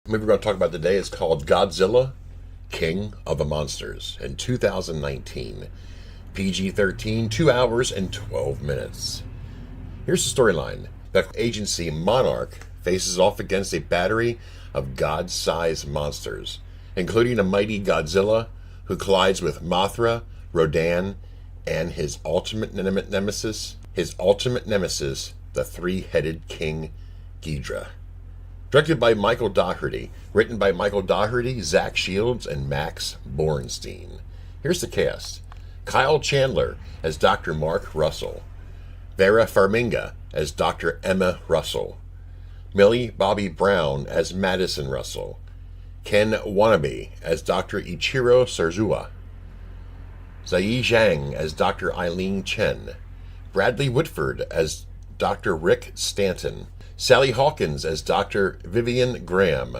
The movie we're going to talk about today is called Godzilla, King of the Monsters, in 2019. PG-13, 2 hours and 12 minutes. Here's the storyline. The agency Monarch faces off against a battery of god-sized monsters, including a mighty Godzilla who collides with Mothra, Rodan, and his ultimate nemesis, the three-headed King Ghidorah. Directed by Michael Dougherty, written by Michael Dougherty, Zach Shields, and Max Borenstein. Here's the cast. Kyle Chandler as Dr. Mark Russell. Vera Farmiga as Dr. Emma Russell. Millie Bobby Brown as Madison Russell. Ken Wannabe as Dr. Ichiro Suzuwa. Zai Zhang as Dr. Eileen Chen. Bradley Whitford as Dr. Rick Stanton. Sally Hawkins as Dr. Vivian Graham.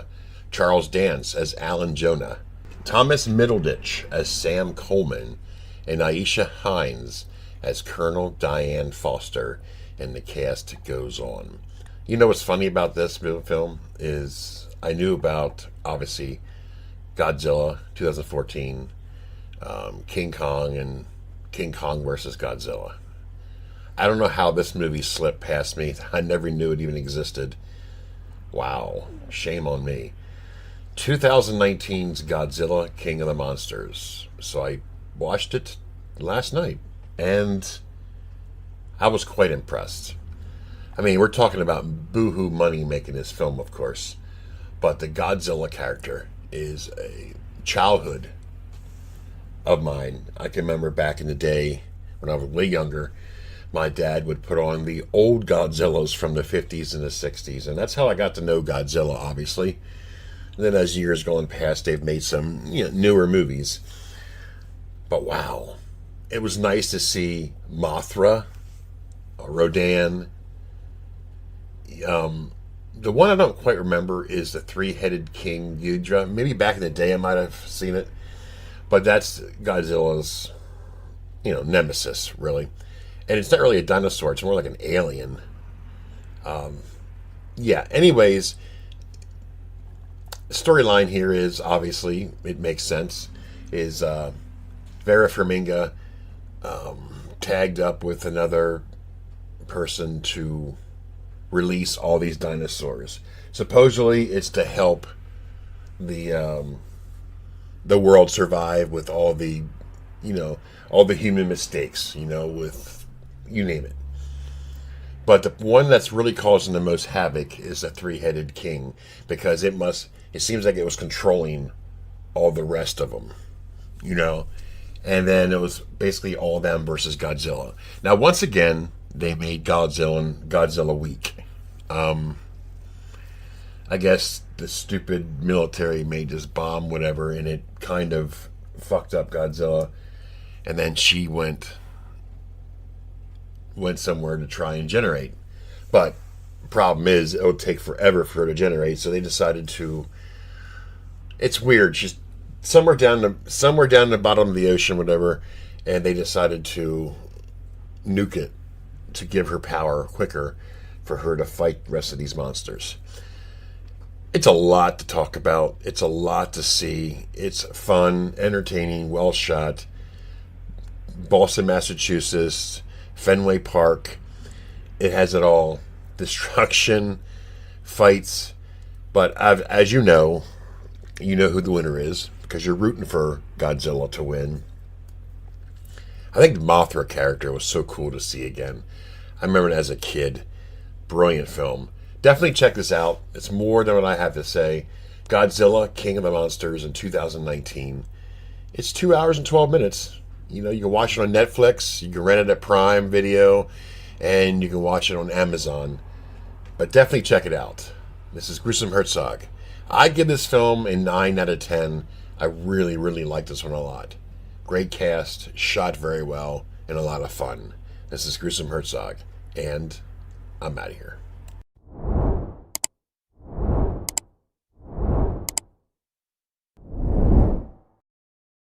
Charles Dance as Alan Jonah. Thomas Middleditch as Sam Coleman. And Aisha Hines as Colonel Diane Foster. And the cast goes on. You know what's funny about this film is I knew about, obviously, Godzilla 2014, King Kong, and King Kong versus Godzilla. I don't know how this movie slipped past me. I never knew it even existed. Wow. Shame on me. 2019's Godzilla, King of the Monsters. So I watched it last night, and I was quite impressed. I mean, we're talking about boohoo money making this film, of course. But the Godzilla character is a childhood of mine. I can remember back in the day when I was way younger, my dad would put on the old Godzillas from the 50s and the 60s. And that's how I got to know Godzilla, obviously. And then as years gone past, they've made some newer movies. But wow, it was nice to see Mothra, Rodan. The one I don't quite remember is the three-headed King Ghidorah. Maybe back in the day I might have seen it. But that's Godzilla's, nemesis, really. And it's not really a dinosaur. It's more like an alien. Anyways, the storyline here is, obviously, it makes sense, is Vera Farmiga tagged up with another person to release all these dinosaurs. Supposedly, it's to help the world survive with all the human mistakes, with you name it. But the one that's really causing the most havoc is the three-headed king, because it seems like it was controlling all the rest of them, and then it was basically all them versus Godzilla. Now, once again, they made Godzilla weak. I guess the stupid military made this bomb, whatever, and it kind of fucked up Godzilla. And then she went somewhere to try and generate. But the problem is, it would take forever for her to generate, so they decided to... It's weird. She's somewhere down the bottom of the ocean, whatever, and they decided to nuke it to give her power quicker for her to fight the rest of these monsters. It's a lot to talk about. It's a lot to see. It's fun, entertaining, well shot. Boston, Massachusetts, Fenway Park. It has it all. Destruction, fights. But as you know who the winner is, because you're rooting for Godzilla to win. I think the Mothra character was so cool to see again. I remember it as a kid. Brilliant film. Definitely check this out. It's more than what I have to say. Godzilla, King of the Monsters in 2019. It's 2 hours and 12 minutes. You can watch it on Netflix. You can rent it at Prime Video. And you can watch it on Amazon. But definitely check it out. This is Gruesome Herzog. I give this film a 9 out of 10. I really, really like this one a lot. Great cast, shot very well, and a lot of fun. This is Gruesome Herzog, and I'm out of here.